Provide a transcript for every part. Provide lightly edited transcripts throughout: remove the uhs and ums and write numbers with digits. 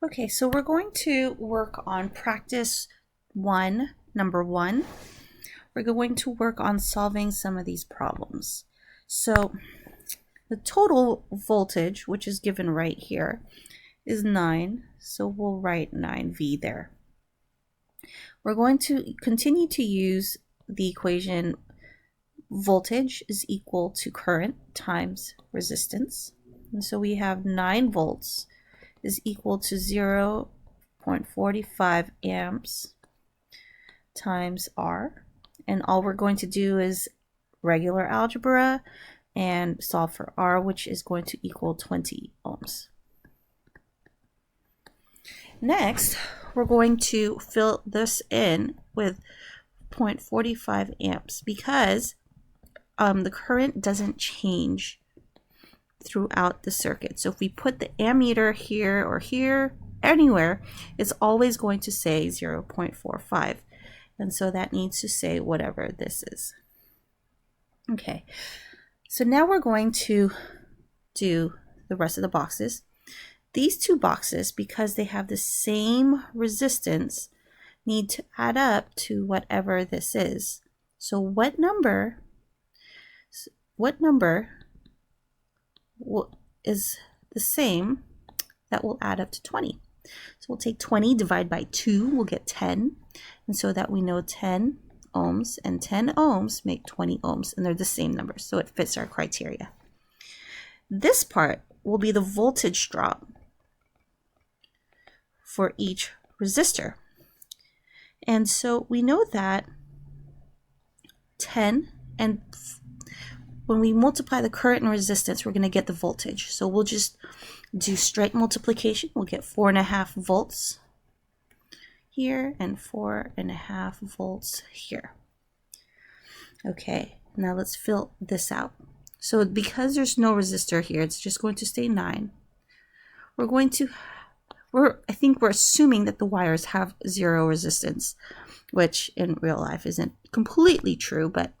Okay, so we're going to work on practice one, number one. We're going to work on solving some of these problems. So the total voltage, which is given right here, is 9. So we'll write 9V there. We're going to continue to use the equation voltage is equal to current times resistance. And so we have 9 volts is equal to 0.45 amps times R. And all we're going to do is regular algebra and solve for R, which is going to equal 20 ohms. Next, we're going to fill this in with 0.45 amps because the current doesn't change throughout the circuit. So if we put the ammeter here or here, anywhere, it's always going to say 0.45. And so that needs to say whatever this is. Okay, so now we're going to do the rest of the boxes. These two boxes, because they have the same resistance, need to add up to whatever this is. So what number is the same that will add up to 20? So we'll take 20, divide by 2, we'll get 10. And so that we know 10 ohms, and 10 ohms make 20 ohms, and they're the same numbers, so it fits our criteria. This part will be the voltage drop for each resistor. And so we know that 10, and when we multiply the current and resistance, we're going to get the voltage. So we'll just do straight multiplication. We'll get 4.5 volts here and 4.5 volts here. Okay, now let's fill this out. So because there's no resistor here, it's just going to stay 9. I think we're assuming that the wires have 0 resistance, which in real life isn't completely true, but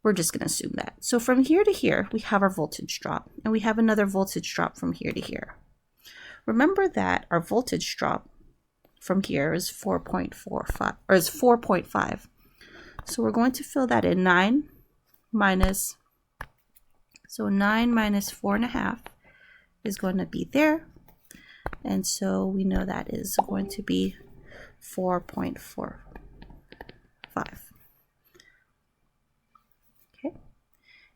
we're just going to assume that. So from here to here, we have our voltage drop, and we have another voltage drop from here to here. Remember that our voltage drop from here is 4.45, or is 4.5. So we're going to fill that in. 9 minus 4.5 is going to be there. And so we know that is going to be 4.45. Okay.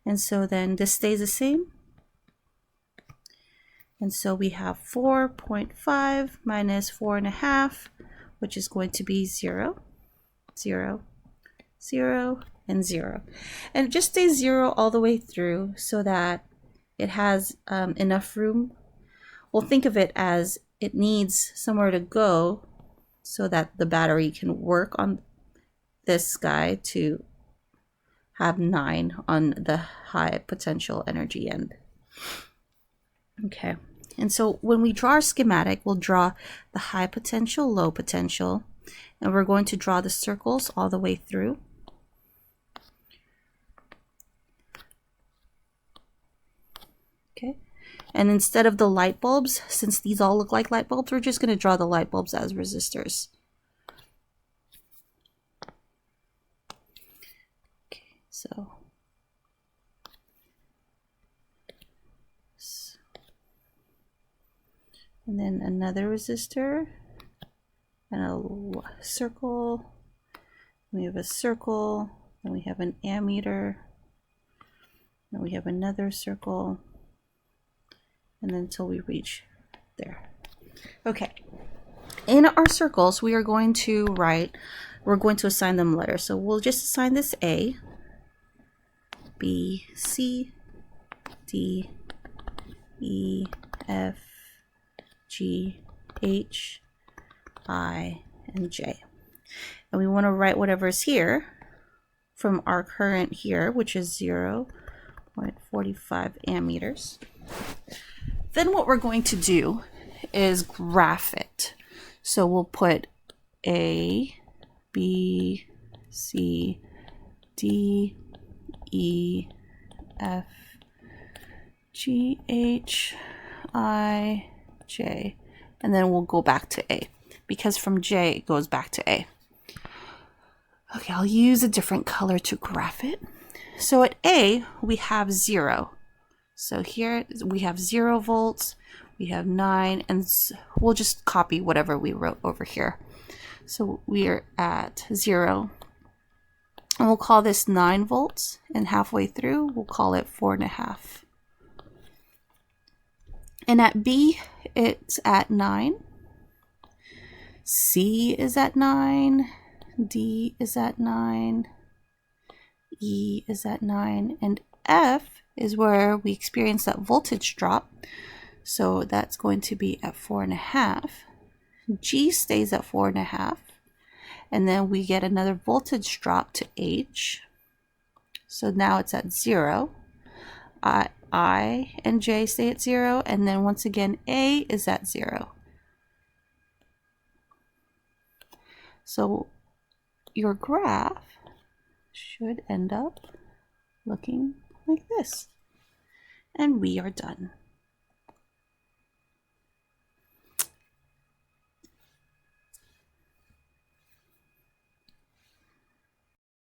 And so then this stays the same. And so we have 4.5 minus 4.5, which is going to be 0, 0, 0, and 0. And it just stays 0 all the way through so that it has enough room. We'll think of it as it needs somewhere to go so that the battery can work on this guy to have 9 on the high potential energy end. Okay, and so when we draw our schematic, we'll draw the high potential, low potential, and we're going to draw the circles all the way through. Okay, and instead of the light bulbs, since these all look like light bulbs, we're just going to draw the light bulbs as resistors. Okay, so and then another resistor and a circle. We have a circle, and we have an ammeter, and we have another circle, and then until we reach there. Okay, in our circles we are going to we're going to assign them letters. So we'll just assign this A, B, C, D, E, F, G, H, I, and J. And we want to write whatever is here from our current here, which is 0.45 ammeters. Then what we're going to do is graph it. So we'll put A, B, C, D, E, F, G, H, I, J, and then we'll go back to A, because from J it goes back to A. Okay, I'll use a different color to graph it. So at A, we have 0. So here we have 0 volts, we have 9, and we'll just copy whatever we wrote over here. So we're at 0, and we'll call this 9 volts, and halfway through, we'll call it 4.5. And at B, it's at 9. C is at 9. D is at 9. E is at 9. And F is where we experience that voltage drop. So that's going to be at 4.5. G stays at 4.5. And then we get another voltage drop to H. So now it's at 0. I and J stay at 0. And then once again, A is at 0. So your graph should end up looking like this. And we are done.